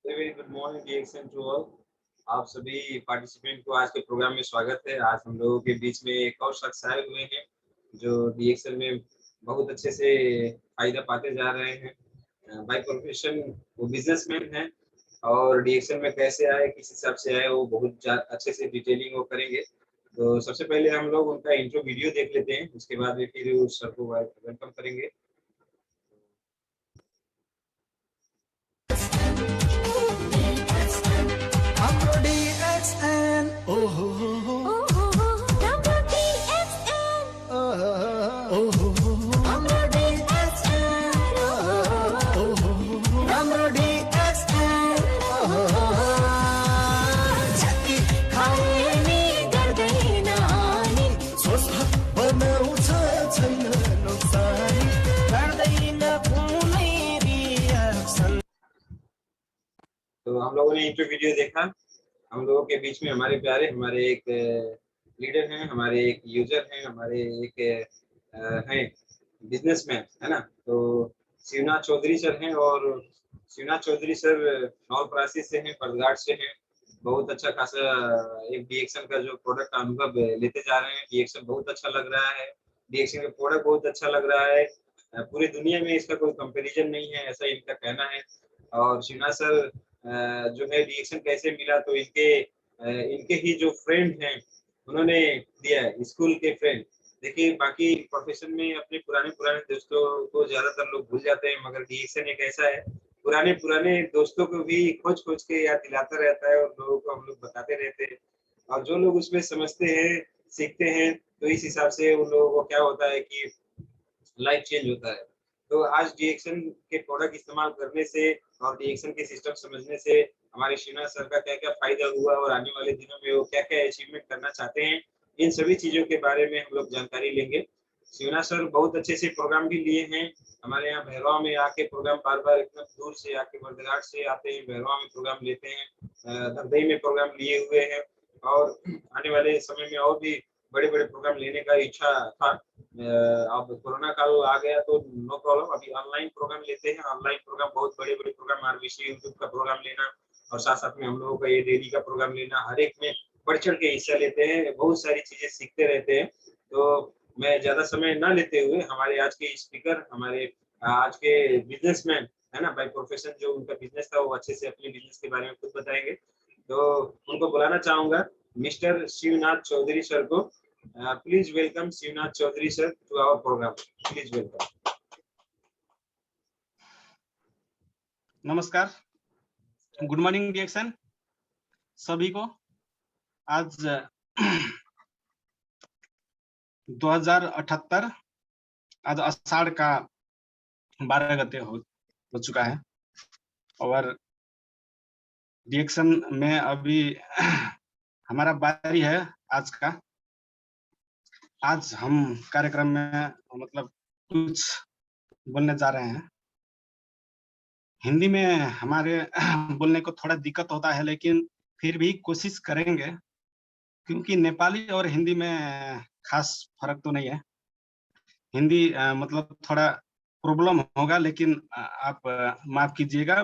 Very good morning reaction to all. आप सभी participant को आज के प्रोग्राम में स्वागत है। आज हम लोगों के बीच में एक और शख्स आए हुए हैं जो रिएक्शन में बहुत अच्छे से फ़ायदा पाते जा रहे हैं। बाय प्रोफेशन वो बिज़नेसमैन हैं और रिएक्शन में कैसे आए, किस हिसाब से आए, वो बहुत अच्छे से डिटेलिंग वो करेंगे। तो सबसे पहले हम लोग उनका इंट्रो वीडियो देख लेते हैं, उसके बाद में फिर उस सर को वेलकम करेंगे। तो हम लोगों ने इंट्रो वीडियो देखा। हम लोगों के बीच में हमारे प्यारे हमारे एक लीडर हैं, हमारे एक यूजर हैं, हमारे एक हैं बिजनेसमैन, है ना। तो शिवनाथ चौधरी सर हैं और शिवनाथ चौधरी सर नवलपरासी से हैं, बरघाट से हैं। बहुत अच्छा खासा एक डीएक्शन का जो प्रोडक्ट का अनुभव लेते जा रहे हैं। डीएक्शन बहुत अच्छा लग रहा है, डीएक्शन का प्रोडक्ट बहुत अच्छा लग रहा है। पूरी दुनिया में इसका कोई कंपैरिजन नहीं है, ऐसा इनका कहना है। और शिवनाथ सर जो है रिएक्शन कैसे मिला, तो इनके ही जो फ्रेंड हैं उन्होंने दिया है, स्कूल के फ्रेंड। देखिए बाकी प्रोफेशन में अपने पुराने पुराने दोस्तों को ज्यादातर लोग भूल जाते हैं, मगर रिएक्शन एक ऐसा है पुराने पुराने दोस्तों को भी खोज खोज के याद दिलाता रहता है और लोगों को हम लोग बताते रहते हैं। और जो लोग उसमें समझते हैं, सीखते हैं, तो इस हिसाब से उन लोगों को क्या होता है कि लाइफ चेंज होता है। तो आज रिएक्शन के प्रोडक्ट इस्तेमाल करने से और रिएक्शन के सिस्टम समझने से हमारे शिवनाथ सर का क्या-क्या फ़ायदा हुआ और आने वाले दिनों में वो क्या-क्या अचीवमेंट करना चाहते हैं, इन सभी चीज़ों के बारे में हम लोग जानकारी लेंगे। शिवनाथ सर बहुत अच्छे से प्रोग्राम भी लिए हैं। हमारे यहाँ भैरवा में आके प्रोग्राम बार-बार एकदम दूर से आके बर्दघाट से आते हैं, भैरवा में प्रोग्राम लेते हैं। दरदई में प्रोग्राम लिए हुए हैं और आने वाले समय में और भी बड़े-बड़े प्रोग्राम लेने का इच्छा था। अब कोरोना काल आ गया तो नो प्रॉब्लम, अभी ऑनलाइन प्रोग्राम लेते हैं। ऑनलाइन प्रोग्राम बहुत बड़े-बड़े प्रोग्राम आरबीसी यूट्यूब का प्रोग्राम लेना और साथ-साथ में हम लोगों का ये डेली का प्रोग्राम लेना, हर एक में बढ़-चढ़ के हिस्सा लेते हैं, बहुत सारी चीज़ें सीखते रहते हैं। तो मैं ज़्यादा समय ना लेते हुए हमारे आज के स्पीकर, हमारे आज के बिज़नेसमैन, है ना, बाय प्रोफेशन जो उनका बिज़नेस था, वो अच्छे से अपने बिज़नेस के बारे में खुद बताएँगे। तो उनको बुलाना चाहूँगा मिस्टर शिवनाथ चौधरी सर को। Please welcome Shivnath Chaudhary sir to our programme. Please welcome. नमस्कार, गुड मॉर्निंग रिएक्शन सभी को। आज 2078 आज आषाढ़ का 12 गते हो चुका है और रिएक्शन में अभी हमारा बारी है आज का। आज हम कार्यक्रम में मतलब कुछ बोलने जा रहे हैं। हिंदी में हमारे बोलने को थोड़ा दिक्कत होता है, लेकिन फिर भी कोशिश करेंगे, क्योंकि नेपाली और हिंदी में खास फर्क तो नहीं है। हिंदी मतलब थोड़ा प्रॉब्लम होगा, लेकिन आप माफ कीजिएगा।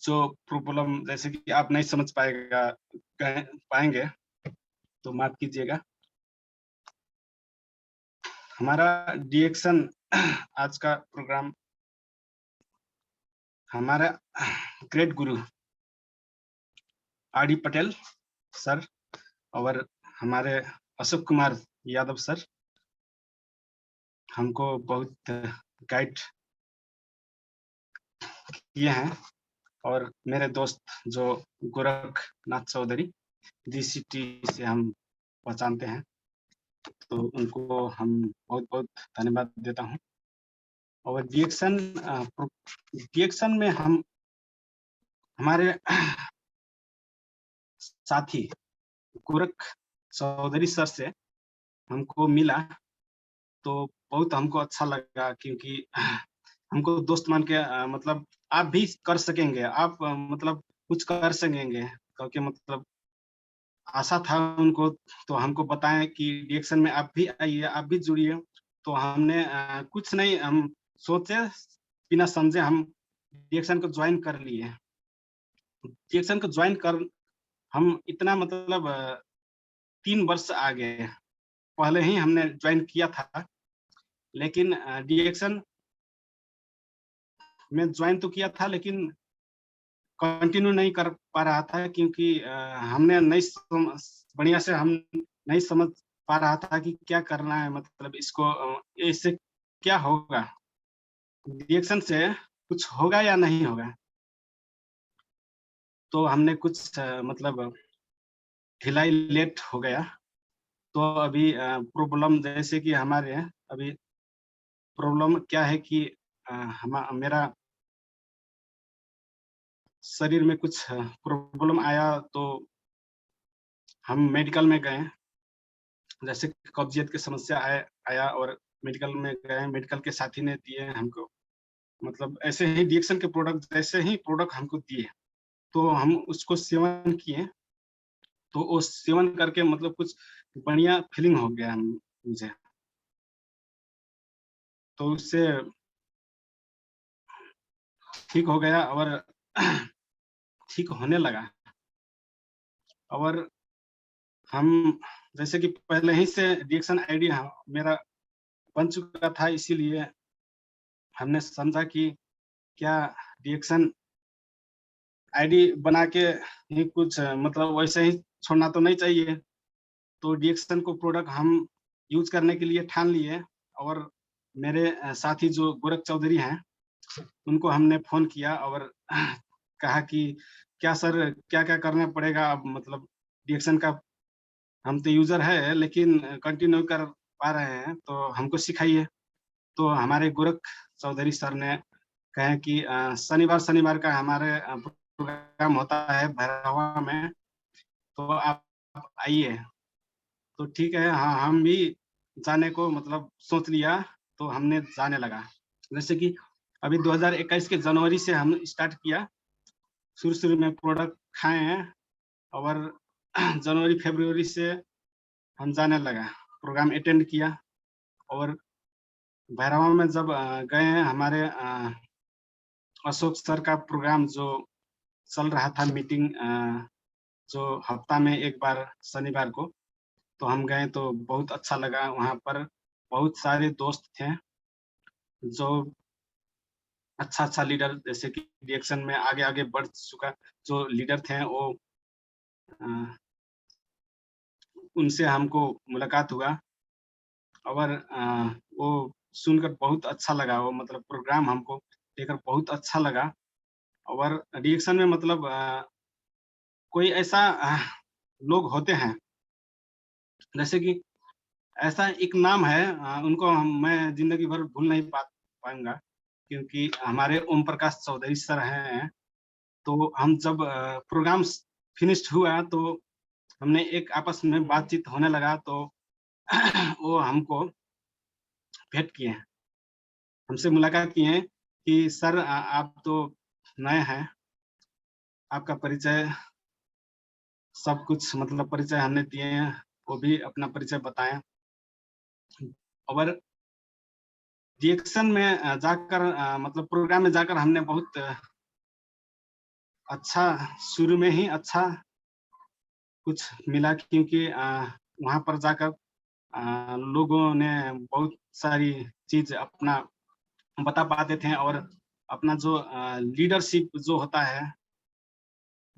जो प्रॉब्लम जैसे कि आप नहीं समझ पाएंगे तो माफ कीजिएगा। हमारा रिएक्शन आज का प्रोग्राम हमारा ग्रेट गुरु आर डी पटेल सर और हमारे अशोक कुमार यादव सर हमको बहुत गाइड किए हैं, और मेरे दोस्त जो गोरखनाथ चौधरी जीसीटी से हम पहचानते हैं, तो उनको हम बहुत बहुत धन्यवाद देता हूँ। और रिएक्शन में हम हमारे साथी गोरख चौधरी सर से हमको मिला तो बहुत हमको अच्छा लगा, क्योंकि हमको दोस्त मान के मतलब आप भी कर सकेंगे, आप मतलब कुछ कर सकेंगे, क्योंकि मतलब आशा था उनको, तो हमको बताएं कि रिएक्शन में आप भी आइए, आप भी जुड़िए। तो हमने कुछ नहीं, हम सोचे बिना समझे हम रिएक्शन को ज्वाइन कर लिए। डीएक्शन को ज्वाइन कर हम इतना मतलब 3 वर्ष आ गए। पहले ही हमने ज्वाइन किया था, लेकिन डीएक्शन में ज्वाइन तो किया था, लेकिन कंटिन्यू नहीं कर पा रहा था, क्योंकि हमने बढ़िया से हम नहीं समझ पा रहा था कि क्या करना है, मतलब इसको इससे क्या होगा, डीएक्शन से कुछ होगा या नहीं होगा। तो हमने कुछ मतलब ढिलाई लेट हो गया। तो अभी प्रॉब्लम जैसे कि हमारे अभी प्रॉब्लम क्या है कि मेरा शरीर में कुछ प्रॉब्लम आया, तो हम मेडिकल में गए। जैसे कब्जियत की समस्या आया और मेडिकल में गए, मेडिकल के साथी ने दिए हमको, मतलब ऐसे ही डीएक्शन के प्रोडक्ट, जैसे ही प्रोडक्ट हमको दिए तो हम उसको सेवन किए। तो वो सेवन करके मतलब कुछ बढ़िया फीलिंग हो गया मुझे। तो उससे ठीक हो गया और ठीक होने लगा। और हम जैसे कि पहले ही से डीएक्शन आईडी मेरा बन चुका था, इसीलिए हमने समझा कि क्या डीएक्शन आईडी बना के ही कुछ मतलब वैसे ही छोड़ना तो नहीं चाहिए। तो डीएक्शन को प्रोडक्ट हम यूज करने के लिए ठान लिए। और मेरे साथी जो गोरख चौधरी हैं, उनको हमने फोन किया और कहा कि क्या सर, क्या क्या करना पड़ेगा अब, मतलब डीएक्शन का हम तो यूजर है लेकिन कंटिन्यू कर पा रहे हैं, तो हमको सिखाइए। तो हमारे गोरख चौधरी सर ने कहे कि शनिवार शनिवार का हमारे प्रोग्राम होता है भैरवा में, तो आप आइए। तो ठीक है, हाँ, हम भी जाने को मतलब सोच लिया। तो हमने जाने लगा। जैसे कि अभी 2021 के जनवरी से हम स्टार्ट किया। शुरू शुरू में प्रोडक्ट खाए हैं और जनवरी फरवरी से हम जाने लगा, प्रोग्राम अटेंड किया। और भैरवा में जब गए हैं, हमारे अशोक सर का प्रोग्राम जो चल रहा था, मीटिंग जो हफ्ता में एक बार शनिवार को, तो हम गए तो बहुत अच्छा लगा। वहाँ पर बहुत सारे दोस्त थे जो अच्छा अच्छा लीडर, जैसे कि डीएक्शन में आगे आगे बढ़ चुका जो लीडर थे, वो उनसे हमको मुलाकात हुआ। और वो सुनकर बहुत अच्छा लगा। वो मतलब प्रोग्राम हमको लेकर बहुत अच्छा लगा। और डीएक्शन में मतलब कोई ऐसा लोग होते हैं, जैसे कि ऐसा एक नाम है, उनको मैं जिंदगी भर भूल नहीं पाऊंगा, क्योंकि हमारे ओम प्रकाश चौधरी सर हैं। तो हम जब प्रोग्राम फिनिश्ड हुआ, तो हमने एक आपस में बातचीत होने लगा, तो वो हमको भेंट किए हैं, हमसे मुलाकात किए हैं कि सर आप तो नए हैं, आपका परिचय, सब कुछ मतलब परिचय हमने दिए हैं, वो भी अपना परिचय बताएं। और डीएक्शन में जाकर मतलब प्रोग्राम में जाकर हमने बहुत अच्छा, शुरू में ही अच्छा कुछ मिला, क्योंकि वहाँ पर जाकर लोगों ने बहुत सारी चीज अपना बता पाते थे। और अपना जो लीडरशिप जो होता है,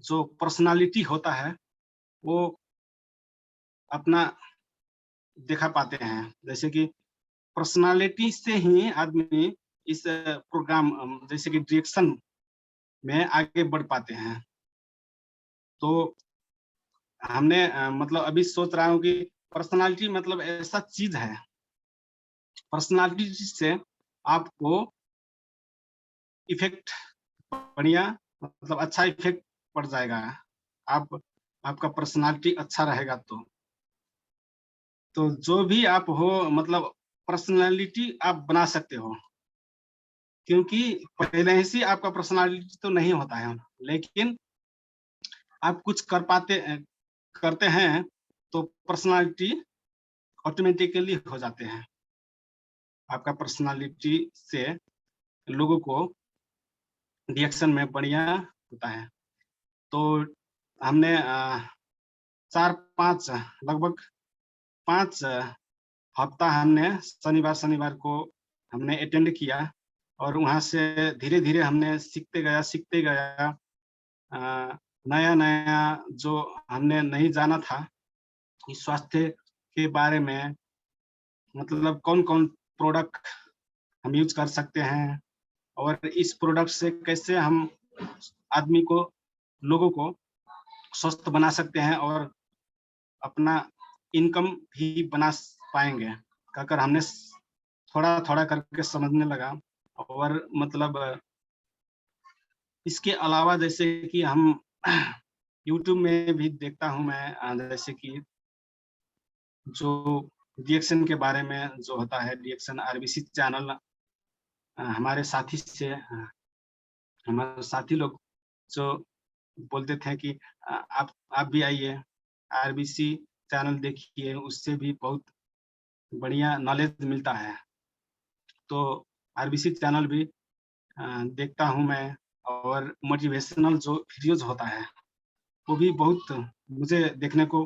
जो पर्सनालिटी होता है, वो अपना दिखा पाते हैं। जैसे कि पर्सनालिटी से ही आदमी इस प्रोग्राम जैसे कि डायरेक्शन में आगे बढ़ पाते हैं। तो हमने मतलब अभी सोच रहा हूँ कि पर्सनालिटी मतलब ऐसा चीज है, पर्सनालिटी से आपको इफेक्ट बढ़िया, मतलब अच्छा इफेक्ट पड़ जाएगा। आप आपका पर्सनालिटी अच्छा रहेगा तो जो भी आप हो, मतलब पर्सनालिटी आप बना सकते हो। क्योंकि पहले से आपका पर्सनालिटी तो नहीं होता है, लेकिन आप कुछ करते हैं तो पर्सनालिटी ऑटोमेटिकली हो जाते हैं। आपका पर्सनालिटी से लोगों को रिएक्शन में बढ़िया होता है। तो हमने 4-5 लगभग 5 हफ्ता हमने शनिवार को हमने अटेंड किया और वहाँ से धीरे-धीरे हमने सीखते गया। नया-नया जो हमने नहीं जाना था कि स्वास्थ्य के बारे में, मतलब कौन-कौन प्रोडक्ट हम यूज़ कर सकते हैं और इस प्रोडक्ट से कैसे हम आदमी को, लोगों को स्वस्थ बना सकते हैं और अपना इनकम भी बना पाएँगे। कहकर हमने थोड़ा-थोड़ा करके समझने लगा और मतलब इसके अलावा जैसे कि हम यूट्यूब में भी देखता हूँ मैं, जैसे कि जो रिएक्शन के बारे में जो होता है, रिएक्शन आरबीसी चैनल, हमारे साथी से हमारे साथी लोग जो बोलते थे कि आप भी आइए, आरबीसी चैनल देखिए, उससे भी बहुत बढ़िया नॉलेज मिलता है। तो आरबीसी चैनल भी देखता हूँ मैं और मोटिवेशनल जो वीडियोज़ होता है, वो भी बहुत मुझे देखने को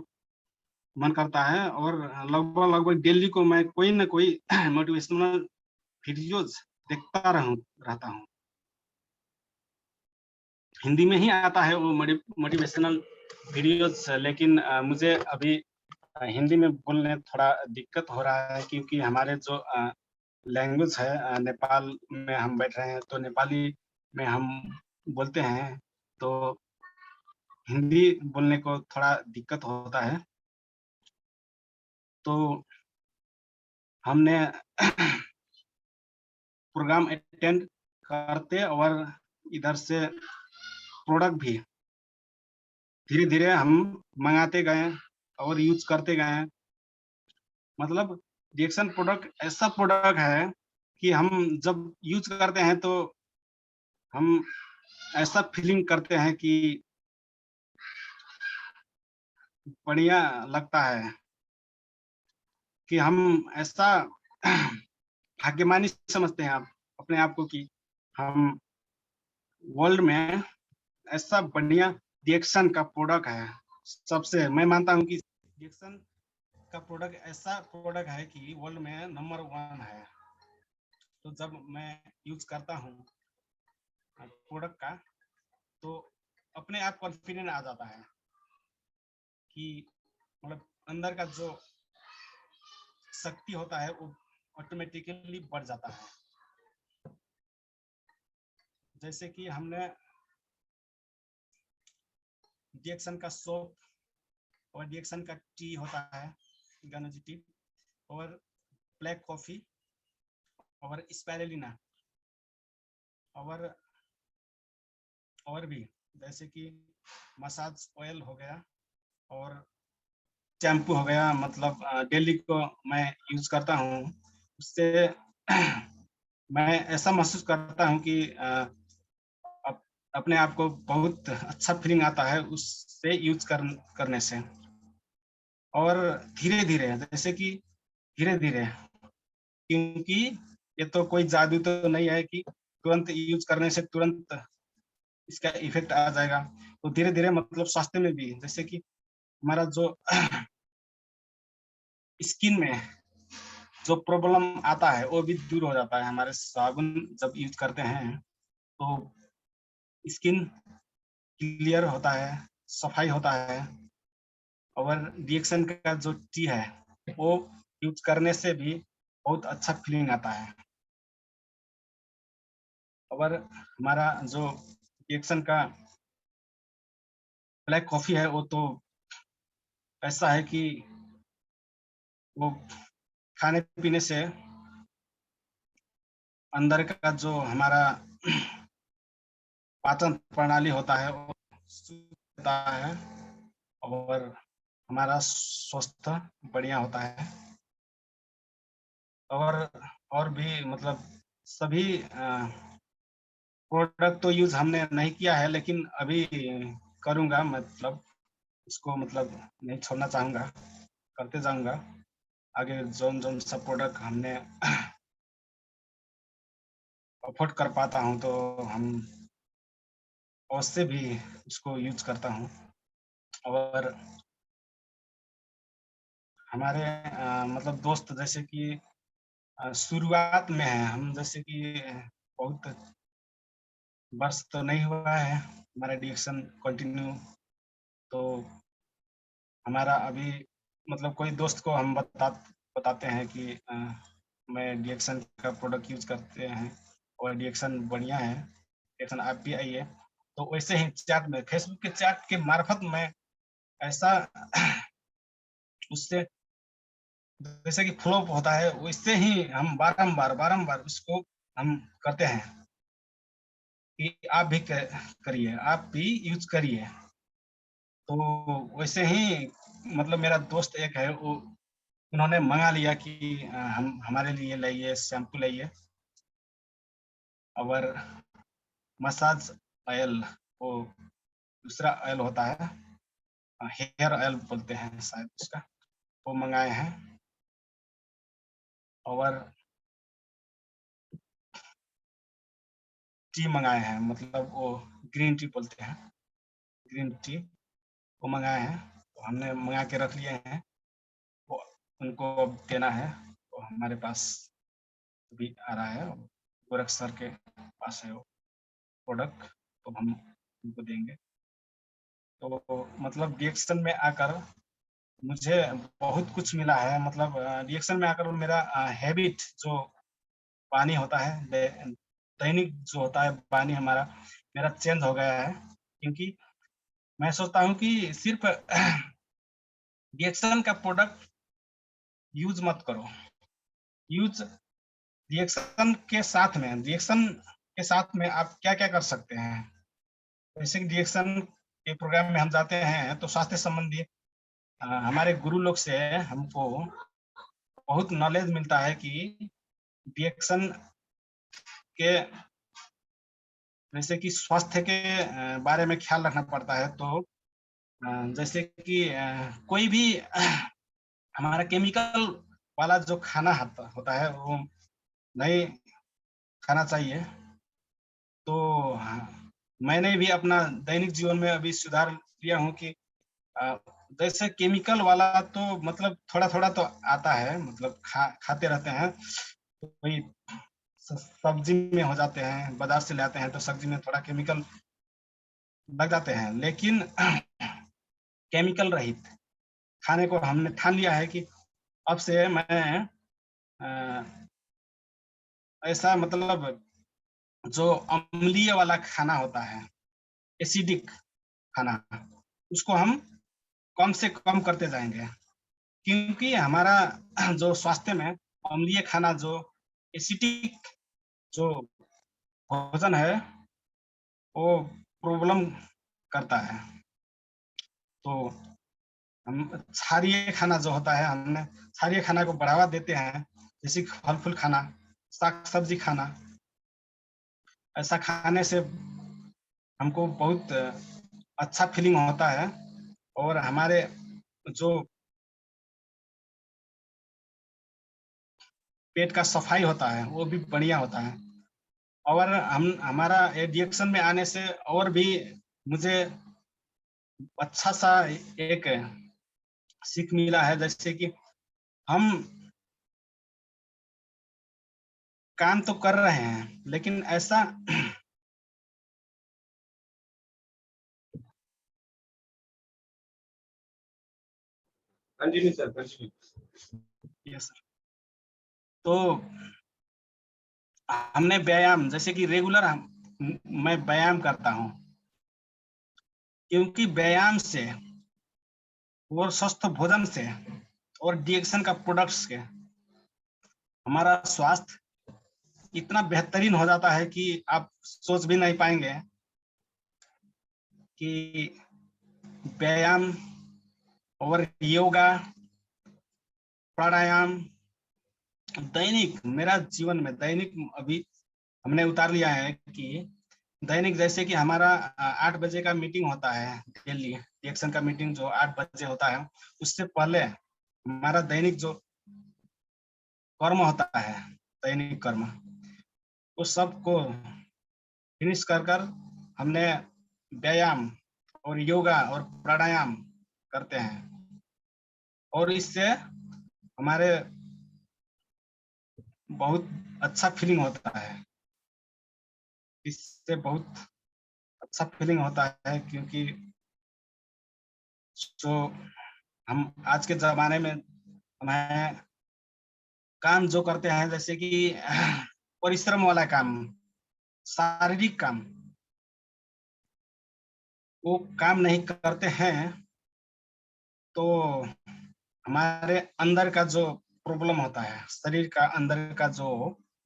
मन करता है और लगभग डेली को मैं कोई न कोई मोटिवेशनल वीडियोज़ देखता रहता हूँ। हिंदी में ही आता है वो मोटिवेशनल वीडियोज़, लेकिन मुझे अभी हिंदी में बोलने थोड़ा दिक्कत हो रहा है क्योंकि हमारे जो लैंग्वेज है, नेपाल में हम बैठ रहे हैं, तो नेपाली में हम बोलते हैं, तो हिंदी बोलने को थोड़ा दिक्कत होता है। तो हमने प्रोग्राम अटेंड करते और इधर से प्रोडक्ट भी धीरे-धीरे हम मँगाते गए और यूज़ करते गए। मतलब रिएक्शन प्रोडक्ट ऐसा प्रोडक्ट है कि हम जब यूज़ करते हैं तो हम ऐसा फीलिंग करते हैं कि बढ़िया लगता है कि हम ऐसा भाग्यमानी समझते हैं आप अपने आप को कि हम वर्ल्ड में ऐसा बढ़िया रिएक्शन का प्रोडक्ट है। सबसे मैं मानता हूँ कि रिएक्शन का प्रोडक्ट ऐसा प्रोडक्ट है कि वर्ल्ड में नंबर 1 है। तो जब मैं यूज़ करता हूँ प्रोडक्ट का, तो अपने आप कॉन्फिडेंट आ जाता है कि मतलब अंदर का जो शक्ति होता है वो ऑटोमेटिकली बढ़ जाता है। जैसे कि हमने रिएक्शन का सोप और रिएक्शन का टी होता है, गनजी टी, और ब्लैक कॉफी और स्पाइरुलिना और भी जैसे कि मसाज ऑयल हो गया और शैम्पू हो गया, मतलब डेली को मैं यूज़ करता हूँ। उससे मैं ऐसा महसूस करता हूँ कि अपने आप को बहुत अच्छा फीलिंग आता है उससे यूज़ करने से। और धीरे-धीरे, जैसे कि धीरे-धीरे, क्योंकि ये तो कोई जादू तो नहीं है कि तुरंत यूज़ करने से तुरंत इसका इफ़ेक्ट आ जाएगा। तो धीरे-धीरे मतलब स्वास्थ्य में भी, जैसे कि हमारा जो स्किन में जो प्रॉब्लम आता है वो भी दूर हो जाता है। हमारे साबुन जब यूज़ करते हैं तो स्किन क्लियर होता है, सफाई होता है और रिएक्शन का जो टी है वो यूज़ करने से भी बहुत अच्छा फीलिंग आता है। और हमारा जो रिएक्शन का ब्लैक कॉफ़ी है वो तो ऐसा है कि वो खाने-पीने से अंदर का जो हमारा पाचन प्रणाली होता है वो होता है और हमारा स्वास्थ्य बढ़िया होता है। और भी मतलब सभी प्रोडक्ट तो यूज़ हमने नहीं किया है, लेकिन अभी करूँगा, मतलब इसको मतलब नहीं छोड़ना चाहूँगा, करते जाऊँगा। आगे जौन-जौन सब प्रोडक्ट हमने अफ़ोर्ड कर पाता हूँ तो हम अवश्य भी इसको यूज करता हूँ। और हमारे मतलब दोस्त जैसे कि शुरुआत में है, हम जैसे कि बहुत वर्ष तो नहीं हुआ है हमारा डिएक्शन कंटिन्यू, तो हमारा अभी मतलब कोई दोस्त को हम बताते हैं कि मैं डिएक्शन का प्रोडक्ट यूज करते हैं और डिएक्शन बढ़िया है, डिएक्शन आप भी आइए। तो वैसे ही चैट में, फेसबुक के चैट के मार्फत में ऐसा उससे जैसे कि फ्लो होता है, वैसे ही हम बारंबार उसको हम करते हैं कि आप भी करिए, आप भी यूज करिए। तो वैसे ही मतलब मेरा दोस्त एक है, वो उन्होंने मंगा लिया कि हम हमारे लिए लाइए, शैम्पू लाइए और मसाज ऑयल, वो दूसरा ऑयल होता है, हेयर ऑयल बोलते हैं शायद उसका, वो मंगाए हैं। और टी मंगाए हैं, मतलब वो ग्रीन टी बोलते हैं, ग्रीन टी वो मंगाए हैं, तो हमने मंगा के रख लिए हैं, वो उनको अब देना है। तो हमारे पास भी आ रहा है, गोरख सर के पास है वो प्रोडक्ट, तो हम उनको देंगे। तो मतलब रिएक्शन में आकर मुझे बहुत कुछ मिला है, मतलब रिएक्शन में आकर मेरा हैबिट जो पानी होता है, दैनिक जो होता है पानी हमारा, मेरा चेंज हो गया है। क्योंकि मैं सोचता हूँ कि सिर्फ रिएक्शन का प्रोडक्ट यूज मत करो, यूज रिएक्शन के साथ में आप क्या क्या कर सकते हैं। जैसे कि रिएक्शन के प्रोग्राम में हम जाते हैं तो स्वास्थ्य संबंधी हमारे गुरु लोग से हमको बहुत नॉलेज मिलता है कि रिएक्शन के जैसे कि स्वास्थ्य के बारे में ख्याल रखना पड़ता है। तो जैसे कि कोई भी हमारा केमिकल वाला जो खाना होता है वो नहीं खाना चाहिए। तो मैंने भी अपना दैनिक जीवन में अभी सुधार लिया हूँ कि जैसे केमिकल वाला तो मतलब थोड़ा थोड़ा तो आता है, मतलब खाते रहते हैं, तो वही सब्जी में हो जाते हैं, बाजार से लाते हैं तो सब्जी में थोड़ा केमिकल लग जाते हैं, लेकिन केमिकल रहित खाने को हमने ठान लिया है कि अब से मैं ऐसा मतलब जो अम्लीय वाला खाना होता है, एसिडिक खाना, उसको हम कम से कम करते जाएंगे। क्योंकि हमारा जो स्वास्थ्य में अम्लीय खाना, जो एसिडिक जो भोजन है, वो प्रॉब्लम करता है। तो हम क्षारीय खाना जो होता है, हमने क्षारीय खाना को बढ़ावा देते हैं, जैसे फल फूल खाना, साग सब्जी खाना। ऐसा खाने से हमको बहुत अच्छा फीलिंग होता है और हमारे जो पेट का सफाई होता है वो भी बढ़िया होता है। और हम हमारा रिएक्शन में आने से और भी मुझे अच्छा सा एक सीख मिला है, जैसे कि हम काम तो कर रहे हैं लेकिन ऐसा continue sir, continue. Yes sir. तो हमने व्यायाम, जैसे कि रेगुलर मैं व्यायाम करता हूँ, क्योंकि व्यायाम से और स्वस्थ भोजन से और डिएक्शन का प्रोडक्ट्स के हमारा स्वास्थ्य इतना बेहतरीन हो जाता है कि आप सोच भी नहीं पाएंगे कि व्यायाम और योगा, प्राणायाम दैनिक मेरा जीवन में दैनिक अभी हमने उतार लिया है कि दैनिक, जैसे कि हमारा 8 बजे का मीटिंग होता है डेली, रिएक्शन का मीटिंग जो 8 बजे होता है, उससे पहले हमारा दैनिक जो कर्म होता है, दैनिक कर्म, उस सब को फिनिश कर हमने व्यायाम और योगा और प्राणायाम करते हैं, और इससे हमारे बहुत अच्छा फीलिंग होता है। इससे बहुत अच्छा फीलिंग होता है, क्योंकि जो हम आज के ज़माने में हमें काम जो करते हैं, जैसे कि परिश्रम वाला काम, शारीरिक काम, वो काम नहीं करते हैं, तो हमारे अंदर का जो प्रॉब्लम होता है, शरीर का अंदर का जो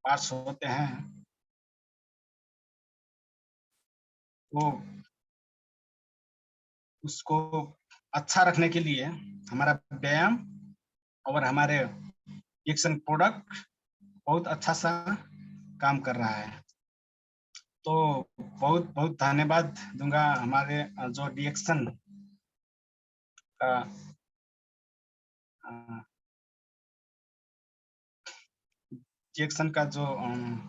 पार्ट्स होते हैं, वो उसको अच्छा रखने के लिए हमारा व्यायाम और हमारे एक्शन प्रोडक्ट बहुत अच्छा सा काम कर रहा है। तो बहुत बहुत धन्यवाद दूंगा हमारे जो डिएक्शन का डिएक्शन का जो हम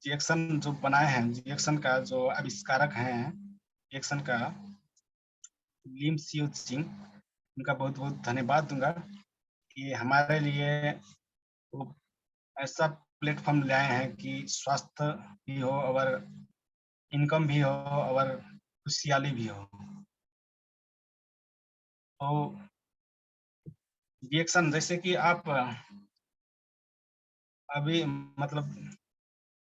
डिएक्शन जो बनाए हैं, डिएक्शन का जो आविष्कारक हैं, डिएक्शन का लिम सियो सिंह, उनका बहुत बहुत धन्यवाद दूंगा कि हमारे लिए वो ऐसा प्लेटफॉर्म लाए हैं कि स्वास्थ्य भी हो और इनकम भी हो और खुशहाली भी हो। तो रिएक्शन जैसे कि आप अभी मतलब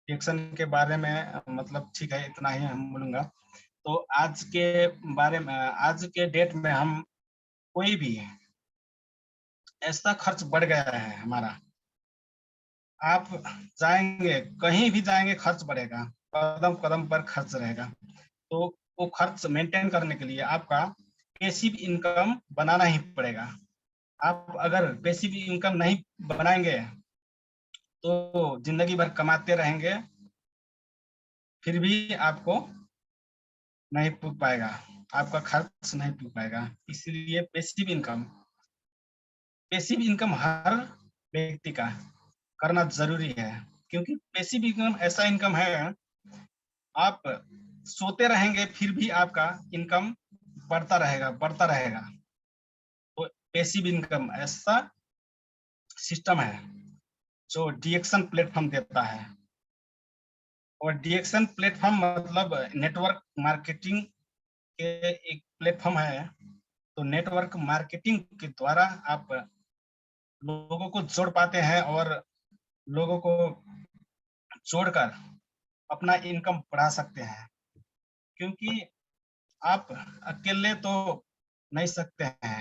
रिएक्शन के बारे में मतलब ठीक है, इतना ही हम बोलूंगा। तो आज के बारे में, आज के डेट में हम कोई भी ऐसा खर्च बढ़ गया है हमारा, आप जाएंगे कहीं भी जाएंगे खर्च बढ़ेगा, कदम कदम पर खर्च रहेगा। तो वो खर्च मेंटेन करने के लिए आपका पैसिव इनकम बनाना ही पड़ेगा। आप अगर पैसिव इनकम नहीं बनाएंगे तो जिंदगी भर कमाते रहेंगे, फिर भी आपको नहीं पूछ पाएगा, आपका खर्च नहीं पूछ पाएगा। इसलिए पैसिव इनकम हर व्यक्ति का करना जरूरी है, क्योंकि पैसिव इनकम ऐसा इनकम है, आप सोते रहेंगे फिर भी आपका इनकम बढ़ता रहेगा। तो पैसिव इनकम ऐसा सिस्टम है जो डीएक्शन प्लेटफॉर्म देता है। और डीएक्शन प्लेटफॉर्म मतलब नेटवर्क मार्केटिंग के एक प्लेटफॉर्म है। तो नेटवर्क मार्केटिंग के द्वारा आप लोगों को जोड़ पाते हैं और लोगों को जोड़कर अपना इनकम बढ़ा सकते हैं, क्योंकि आप अकेले तो नहीं सकते हैं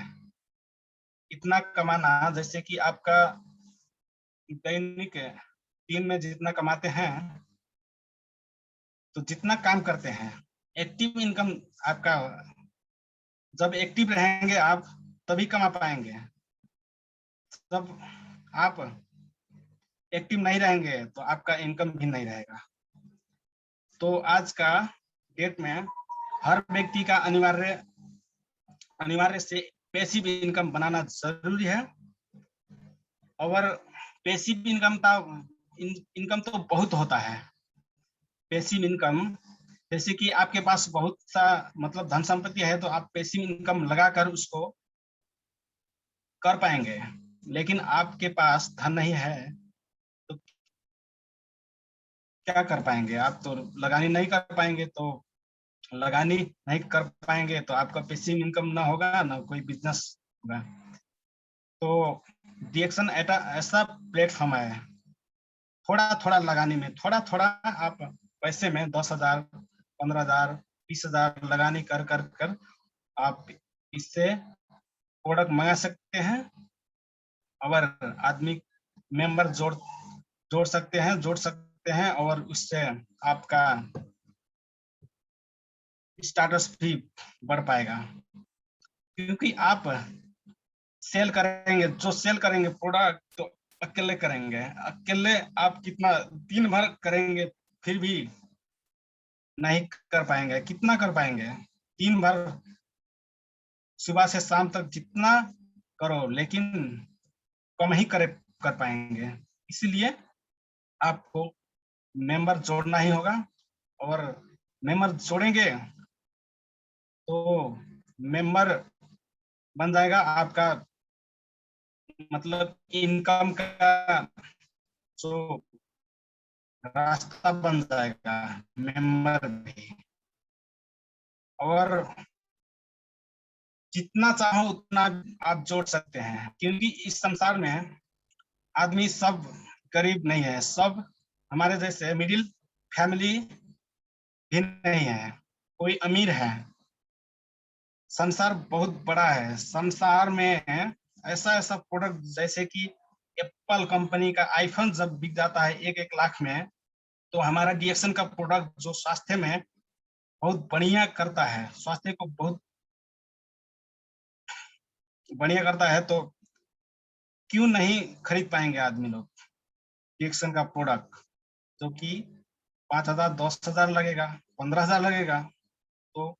इतना कमाना। जैसे कि आपका दैनिक दिन में जितना कमाते हैं, तो जितना काम करते हैं, एक्टिव इनकम आपका, जब एक्टिव रहेंगे आप तभी कमा पाएंगे। जब आप एक्टिव नहीं रहेंगे तो आपका इनकम भी नहीं रहेगा। तो आज का डेट में हर व्यक्ति का अनिवार्य से पैसिव इनकम बनाना जरूरी है। और पैसिव इनकम तो बहुत होता है। पैसिव इनकम जैसे कि आपके पास बहुत सा मतलब धन संपत्ति है, तो आप पैसिव इनकम लगाकर उसको कर पाएंगे। लेकिन आपके पास धन नहीं है तो क्या कर पाएंगे? आप तो लगानी नहीं कर पाएंगे, तो लगानी नहीं कर पाएंगे तो आपका पैसिव इनकम ना होगा ना कोई बिजनेस होगा। तो डिएक्शन ऐसा प्लेटफॉर्म है, थोड़ा थोड़ा लगाने में, थोड़ा थोड़ा आप पैसे में 10,000, 15,000, 20,000 लगाने कर कर कर आप इससे प्रोडक्ट मंगा सकते हैं और आदमी मेंबर जोड़ सकते हैं और उससे आपका स्टाटस भी बढ़ पाएगा। क्योंकि आप सेल करेंगे प्रोडक्ट तो अकेले करेंगे, अकेले आप कितना दिन भर करेंगे फिर भी नहीं कर पाएंगे। कितना कर पाएंगे? दिन भर सुबह से शाम तक जितना करो, लेकिन कम ही कर पाएंगे। इसलिए आपको मेंबर जोड़ना ही होगा और मेंबर जोड़ेंगे तो मेंबर बन जाएगा आपका, मतलब इनकम का जो रास्ता बन जाएगा मेंबर भी। और जितना चाहो उतना आप जोड़ सकते हैं, क्योंकि इस संसार में आदमी सब गरीब नहीं है, सब हमारे जैसे मिडिल फैमिली भी नहीं है, कोई अमीर है। संसार बहुत बड़ा है, संसार में ऐसा ऐसा प्रोडक्ट जैसे कि एप्पल कंपनी का आईफोन जब बिक जाता है 1-1 लाख में, तो हमारा डीएक्सन का प्रोडक्ट जो स्वास्थ्य में बहुत बढ़िया करता है, स्वास्थ्य को बहुत बढ़िया करता है, तो क्यों नहीं खरीद पाएंगे आदमी लोग डीएक्सन का प्रोडक्ट, जो कि 5,000 10,000 लगेगा, 15,000 लगेगा। तो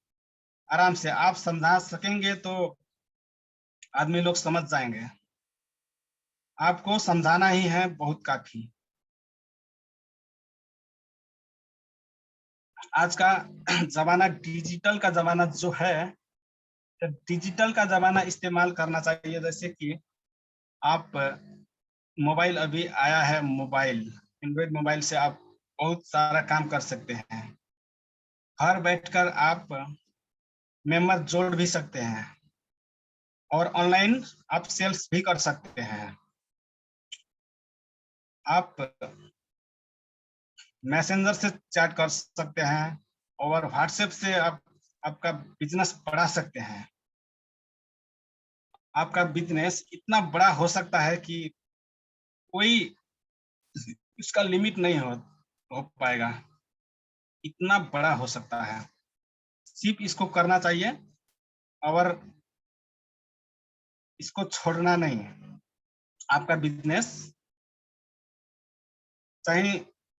आराम से आप समझा सकेंगे तो आदमी लोग समझ जाएंगे। आपको समझाना ही है बहुत काफी। आज का जमाना डिजिटल का जमाना जो है, तो डिजिटल का जमाना इस्तेमाल करना चाहिए। जैसे कि आप मोबाइल अभी आया है, मोबाइल एंड्रॉइड मोबाइल से आप बहुत सारा काम कर सकते हैं। घर बैठकर आप मेंबर जोड़ भी सकते हैं और ऑनलाइन आप सेल्स भी कर सकते हैं। आप मैसेंजर से चैट कर सकते हैं और व्हाट्सएप से आप आपका बिजनेस बढ़ा सकते हैं। आपका बिजनेस इतना बड़ा हो सकता है कि कोई इसका लिमिट नहीं हो पाएगा, इतना बड़ा हो सकता है। सिर्फ इसको करना चाहिए और इसको छोड़ना नहीं है। आपका बिजनेस, चाहे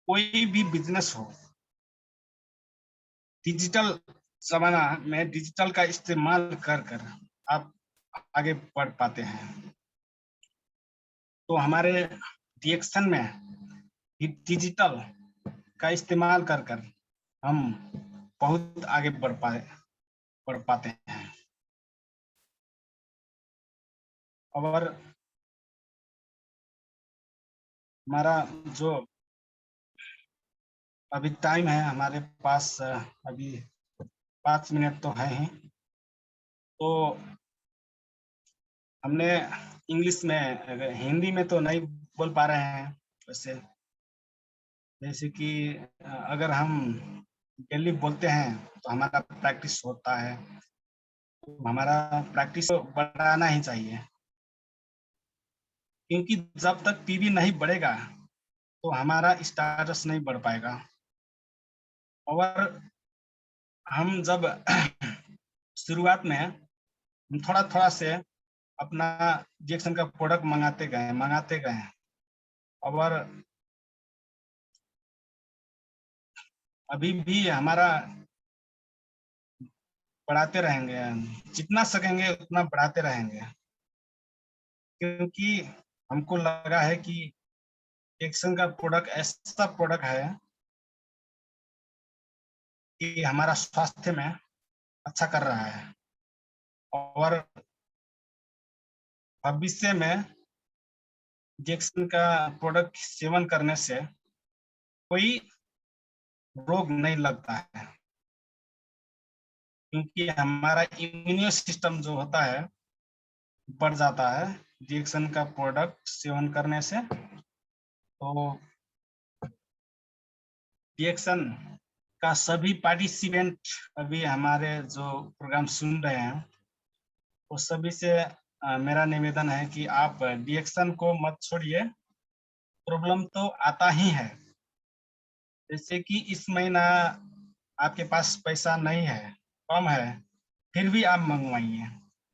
कोई भी बिजनेस हो, डिजिटल जमाना में डिजिटल का इस्तेमाल कर कर आप आगे बढ़ पाते हैं। तो हमारे रिएक्शन में डिजिटल का इस्तेमाल कर कर हम बहुत आगे बढ़ पाते हैं। और हमारा जो अभी टाइम है हमारे पास, अभी 5 मिनट तो है ही। तो हमने इंग्लिश में, हिंदी में तो नहीं बोल पा रहे हैं वैसे। जैसे कि अगर हम डेली बोलते हैं तो हमारा प्रैक्टिस होता है, तो हमारा प्रैक्टिस बढ़ाना ही चाहिए, क्योंकि जब तक पीवी नहीं बढ़ेगा तो हमारा स्टेटस नहीं बढ़ पाएगा। और हम जब शुरुआत में हम थोड़ा थोड़ा से अपना रिएक्शन का प्रोडक्ट मंगाते गए, और अभी भी हमारा बढ़ाते रहेंगे, जितना सकेंगे उतना बढ़ाते रहेंगे, क्योंकि हमको लगा है कि रिएक्शन का प्रोडक्ट ऐसा प्रोडक्ट है कि हमारा स्वास्थ्य में अच्छा कर रहा है। और भविष्य में इंजेक्शन का प्रोडक्ट सेवन करने से कोई रोग नहीं लगता है, क्योंकि हमारा इम्यून सिस्टम जो होता है बढ़ जाता है इंजेक्शन का प्रोडक्ट सेवन करने से। तो इंजेक्शन का सभी पार्टिसिपेंट अभी हमारे जो प्रोग्राम सुन रहे हैं, वो सभी से मेरा निवेदन है कि आप डिएक्शन को मत छोड़िए। प्रॉब्लम तो आता ही है, जैसे कि इस महीना आपके पास पैसा नहीं है, कम है, फिर भी आप मंगवाइए,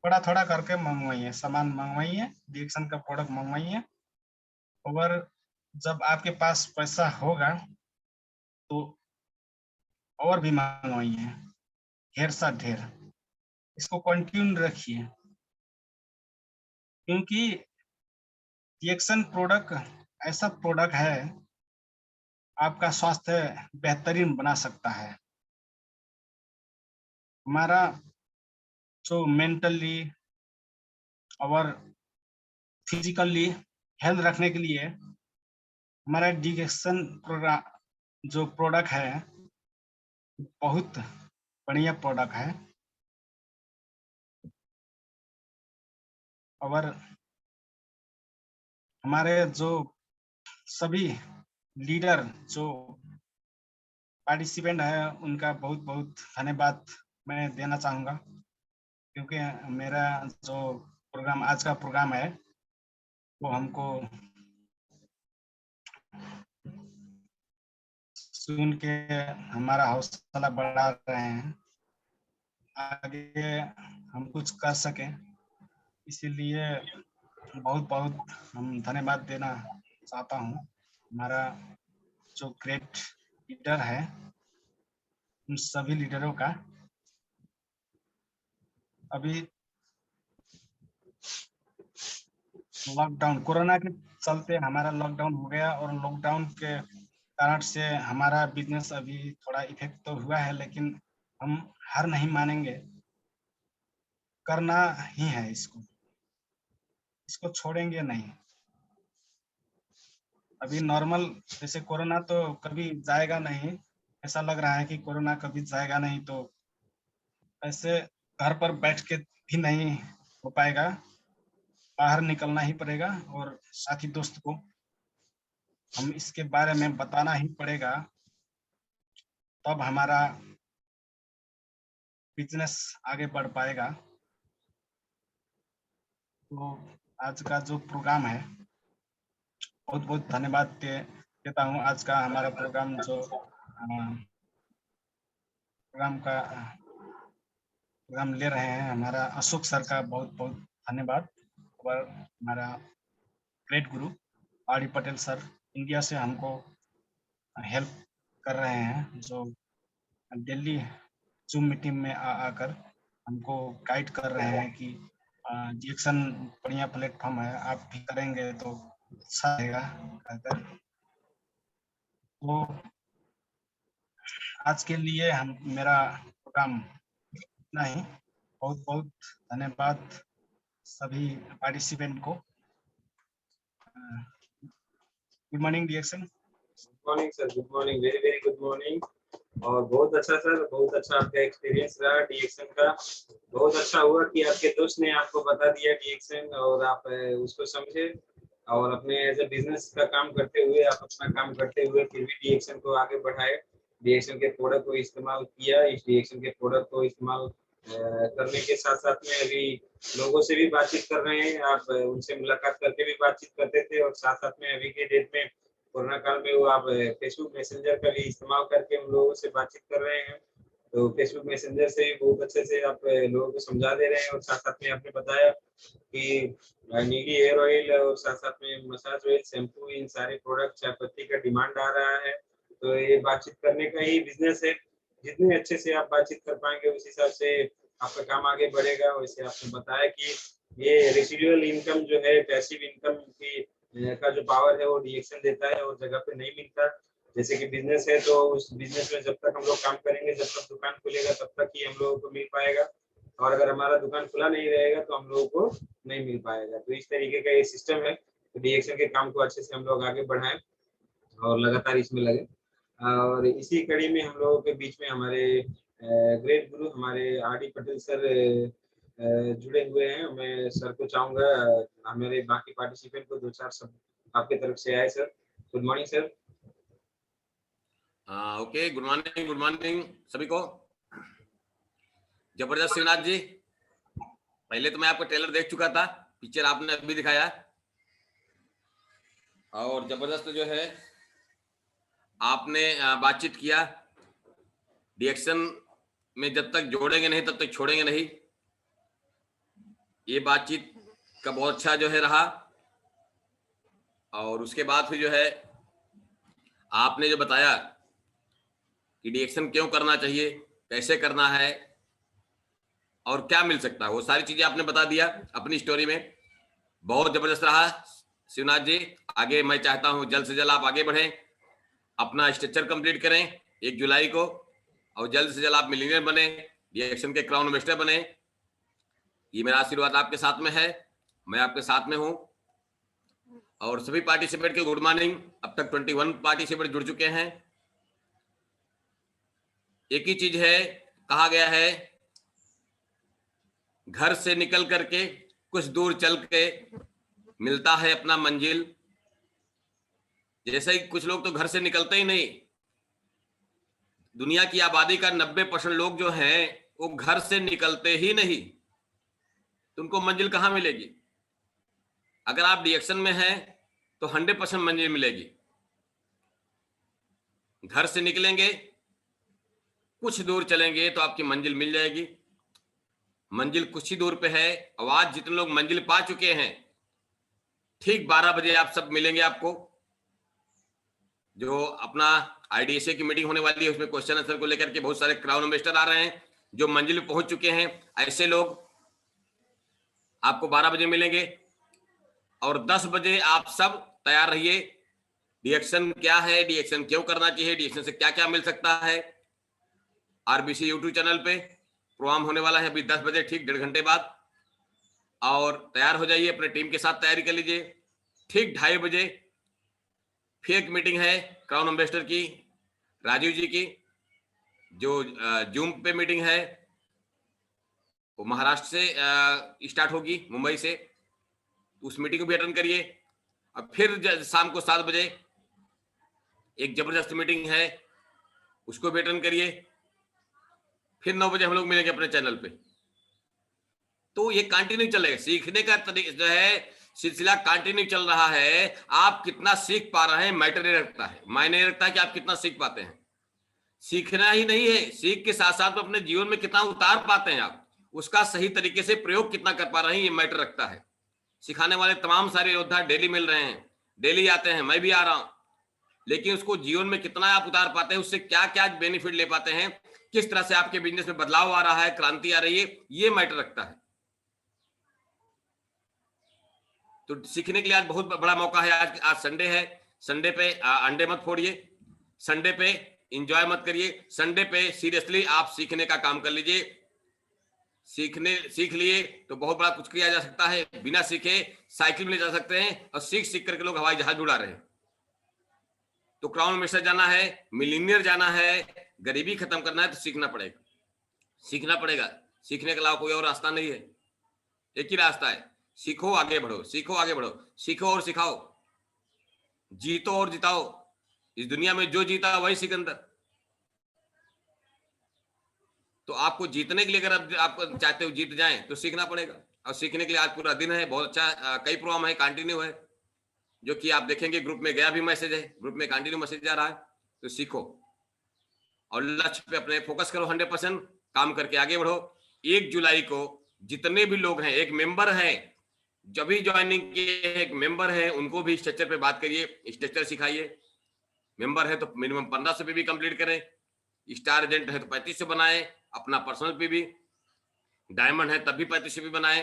थोड़ा थोड़ा करके मंगवाइए, सामान मंगवाइए, डिएक्शन का प्रोडक्ट मंगवाइए। और जब आपके पास पैसा होगा तो और भी मंगवाइए, ढेर सा ढेर, इसको कंटिन्यू रखिए, क्योंकि डिएक्शन प्रोडक्ट ऐसा प्रोडक्ट है, आपका स्वास्थ्य बेहतरीन बना सकता है। हमारा जो मेंटली और फिजिकली हेल्थ रखने के लिए हमारा डिएक्शन प्रोग्राम जो प्रोडक्ट है बहुत बढ़िया प्रोडक्ट है। और हमारे जो सभी लीडर जो पार्टिसिपेंट है उनका बहुत बहुत धन्यवाद मैं देना चाहूँगा, क्योंकि मेरा जो प्रोग्राम आज का प्रोग्राम है वो हमको सुन के हमारा हौसला बढ़ा रहे हैं, आगे हम कुछ कर सकें, इसीलिए बहुत बहुत हम धन्यवाद देना चाहता हूँ। हमारा जो ग्रेट लीडर है उन सभी लीडरों का। अभी लॉकडाउन कोरोना के चलते हमारा लॉकडाउन हो गया और लॉकडाउन के कारण से हमारा बिजनेस अभी थोड़ा इफेक्ट तो हुआ है, लेकिन हम हार नहीं मानेंगे, करना ही है इसको छोड़ेंगे नहीं। अभी नॉर्मल जैसे कोरोना तो कभी जाएगा नहीं, ऐसा लग रहा है कि कोरोना कभी जाएगा नहीं, तो ऐसे घर पर बैठ के भी नहीं हो पाएगा, बाहर निकलना ही पड़ेगा और साथी दोस्त को हम इसके बारे में बताना ही पड़ेगा, तब हमारा बिजनेस आगे बढ़ पाएगा। तो आज का जो प्रोग्राम है बहुत बहुत धन्यवाद देता हूँ। आज का हमारा प्रोग्राम जो प्रोग्राम ले रहे हैं हमारा अशोक सर का बहुत बहुत धन्यवाद, और हमारा ग्रेट गुरु R D Patel sir India से हमको हेल्प कर रहे हैं, जो दिल्ली जूम मीटिंग में आकर हमको गाइड कर रहे हैं कि डिएक्शन बढ़िया प्लेटफॉर्म है, आप भी करेंगे तो अच्छा रहेगा कहकर। तो आज के लिए हम मेरा प्रोग्राम इतना ही। बहुत बहुत धन्यवाद सभी पार्टिसिपेंट को। गुड मॉर्निंग डिएक्शन। Good morning sir, good morning, very very good morning. और बहुत अच्छा सर, बहुत अच्छा आपका एक्सपीरियंस रहा डीएक्शन का। बहुत अच्छा हुआ कि आपके दोस्त ने आपको बता दिया डीएक्शन और आप उसको समझे और अपने एज ए बिजनेस का काम करते हुए आप अपना काम करते हुए फिर भी डीएक्शन को आगे बढ़ाए, डीएक्शन के प्रोडक्ट को इस्तेमाल किया। इस डीएक्शन के प्रोडक्ट को इस्तेमाल करने के साथ साथ में अभी लोगों से भी बातचीत कर रहे हैं, आप उनसे मुलाकात करके भी बातचीत करते थे और साथ साथ में अभी के डेट में कोरोना काल में वो आप फेसबुक मैसेंजर का भी इस्तेमाल करके उन लोगों से बातचीत कर रहे हैं। तो फेसबुक मैसेंजर से भी बहुत अच्छे से आप लोगों को समझा दे रहे हैं और साथ साथ में आपने बताया कि नीली हेयर ऑयल और साथ साथ में मसाज ऑयल, शैम्पू, इन सारे प्रोडक्ट चाय पत्ती का डिमांड आ रहा है। तो ये बातचीत करने का ही बिजनेस है, जितने अच्छे से आप बातचीत कर पाएंगे उस हिसाब से आपका काम आगे बढ़ेगा। वैसे आपने बताया कि ये रेसिडुअल इनकम जो है, पैसिव इनकम की का जो पावर है वो डीएक्शन देता है और जगह पे नहीं मिलता। जैसे कि बिजनेस है तो उस बिजनेस में जब तक हम लोग काम करेंगे, जब तक दुकान खुलेगा तब तक ही हम लोगों को मिल पाएगा, और अगर हमारा दुकान खुला नहीं रहेगा तो हम लोगों को नहीं मिल पाएगा। तो इस तरीके का ये सिस्टम है। तो डीएक्शन के काम को अच्छे से हम लोग आगे बढ़ाएं और लगातार इसमें लगे। और इसी कड़ी में हम लोगों के बीच में हमारे ग्रेट गुरु हमारे आर डी पटेल सर जुड़े हुए हैं। मैं सर को चाहूंगा मेरे बाकी पार्टिसिपेंट को दो चार शब्द आपके तरफ से आए। Sir good morning sir. Okay, good morning सभी को। जबरदस्त शिवनाथ जी, पहले तो मैं आपका ट्रेलर देख चुका था, पिक्चर आपने अभी दिखाया, और जबरदस्त जो है आपने बातचीत किया। डीएक्शन में जब तक जोड़ेंगे नहीं तब तक छोड़ेंगे नहीं, ये बातचीत का बहुत अच्छा जो है रहा। और उसके बाद फिर जो है आपने जो बताया कि डीएक्शन क्यों करना चाहिए, कैसे करना है और क्या मिल सकता है, वो सारी चीजें आपने बता दिया अपनी स्टोरी में। बहुत जबरदस्त रहा शिवनाथ जी। आगे मैं चाहता हूं जल्द से जल्द आप आगे बढ़ें अपना स्ट्रक्चर कंप्लीट करें 1 जुलाई को, और जल्द से जल्द आप मिलीनियर बने, डीएक्शन के क्राउन इन्वेस्टर बने। ये मेरा आशीर्वाद आपके साथ में है, मैं आपके साथ में हूं। और सभी पार्टिसिपेंट के गुड मॉर्निंग। अब तक 21 पार्टिसिपेंट जुड़ चुके हैं। एक ही चीज है, कहा गया है घर से निकल करके कुछ दूर चल के मिलता है अपना मंजिल। जैसे ही कुछ लोग तो घर से निकलते ही नहीं। दुनिया की आबादी का 90% लोग जो हैं वो घर से निकलते ही नहीं, तो उनको मंजिल कहां मिलेगी? अगर आप डीएक्शन में हैं तो 100% मंजिल मिलेगी। घर से निकलेंगे, कुछ दूर चलेंगे तो आपकी मंजिल मिल जाएगी। मंजिल कुछ ही दूर पे है। और आज जितने लोग मंजिल पा चुके हैं, ठीक 12 बजे आप सब मिलेंगे। आपको जो अपना आईडीएसए की मीटिंग होने वाली है, उसमें क्वेश्चन आंसर को लेकर के बहुत सारे क्राउन इन्वेस्टर आ रहे हैं जो मंजिल पे पहुंच चुके हैं। ऐसे लोग आपको 12 बजे मिलेंगे। और 10 बजे आप सब तैयार रहिए। डीएक्शन क्या है, डीएक्शन क्यों करना चाहिए, डीएक्शन से क्या क्या मिल सकता है। आरबीसी यूट्यूब चैनल पे प्रोग्राम होने वाला है अभी 10 बजे, ठीक 1.5 घंटे बाद। और तैयार हो जाइए, अपने टीम के साथ तैयारी कर लीजिए। ठीक 2:30 बजे फिर एक मीटिंग है क्राउन इन्वेस्टर की, राजीव जी की, जो जूम पे मीटिंग है। वो महाराष्ट्र से स्टार्ट होगी, मुंबई से। उस मीटिंग को भी अटेंड करिए। अब फिर शाम को 7 बजे एक जबरदस्त मीटिंग है, उसको भी अटेंड करिए। फिर 9 बजे हम लोग मिलेंगे अपने चैनल पे। तो ये कंटिन्यू चलेगा, सीखने का तरीका जो है सिलसिला कंटिन्यू चल रहा है। आप कितना सीख पा रहे हैं मैटर नहीं रखता है, मायने नहीं रखता है कि आप कितना सीख पाते हैं। सीखना ही नहीं है, सीख के साथ साथ अपने जीवन में कितना उतार पाते हैं आप, उसका सही तरीके से प्रयोग कितना कर पा रहे हैं, ये मैटर रखता है। सिखाने वाले तमाम सारे योद्धा डेली मिल रहे हैं, डेली आते हैं, मैं भी आ रहा हूं। लेकिन उसको जीवन में कितना आप उतार पाते हैं, उससे क्या क्या बेनिफिट ले पाते हैं, किस तरह से आपके बिजनेस में बदलाव आ रहा है, क्रांति आ रही है, ये मैटर रखता है। तो सीखने के लिए आज बहुत बड़ा मौका है। आज संडे है। संडे पे अंडे मत फोड़िए, संडे पे एंजॉय मत करिए, संडे पे सीरियसली आप सीखने का काम कर लीजिए। सीख लिए तो बहुत बड़ा कुछ किया जा सकता है। बिना सीखे साइकिल में ले जा सकते हैं, और सीख करके लोग हवाई जहाज उड़ा रहे हैं। तो क्राउन इन्वेस्टर जाना है, मिलीनियर जाना है, गरीबी खत्म करना है, तो सीखना पड़ेगा, सीखना पड़ेगा। सीखने के अलावा कोई और रास्ता नहीं है, एक ही रास्ता है, सीखो आगे बढ़ो, सीखो आगे बढ़ो, सीखो और सिखाओ, जीतो और जिताओ। इस दुनिया में जो जीता वही सिकंदर। तो आपको जीतने के लिए अगर आप चाहते हो जीत जाएं तो सीखना पड़ेगा। और सीखने के लिए आज पूरा दिन है, बहुत अच्छा कई प्रोग्राम है, कंटिन्यू है, जो कि आप देखेंगे। ग्रुप में गया भी मैसेज है, ग्रुप में कंटिन्यू मैसेज आ रहा है। तो सीखो और लक्ष्य पे अपने फोकस करो, 100% काम करके आगे बढ़ो। 1 जुलाई को जितने भी लोग हैं, एक मेंबर है, जब भी ज्वाइनिंग के एक मेंबर है, उनको भी स्ट्रक्चर पे बात करिए, स्ट्रक्चर सिखाइए। मेंबर है तो मिनिमम 1500 पे भी कंप्लीट करें। स्टार एजेंट है तो 3500 बनाए, अपना पर्सनल पे भी। डायमंड है तब भी 3500 पे बनाए,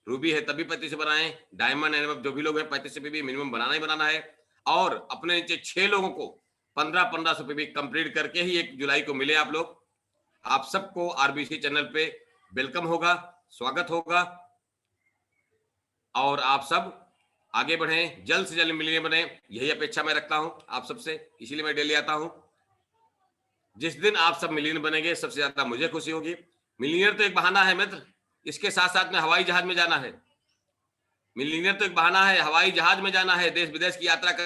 रूबी है तभी 3500 बनाए, डायमंड है जो भी लोग हैं 3500 पे भी मिनिमम बनाना ही बनाना है। और अपने नीचे 6 लोगों को 1500 पे भी कंप्लीट करके ही 1 जुलाई को मिले आप लोग। आप सबको आरबीसी चैनल पे वेलकम होगा, स्वागत होगा। और आप सब आगे बढ़ें, जल्द से जल्द मिलियनियर बने, यही अपेक्षा मैं रखता हूं आप सबसे, इसीलिए मैं डेली आता हूं। जिस दिन आप सब मिलियनियर बनेंगे, सबसे ज्यादा मुझे खुशी होगी। मिलियनियर तो एक बहाना है मित्र, इसके साथ साथ में हवाई जहाज में जाना है। मिलियनियर तो एक बहाना है, हवाई जहाज में जाना है, देश विदेश की यात्रा कर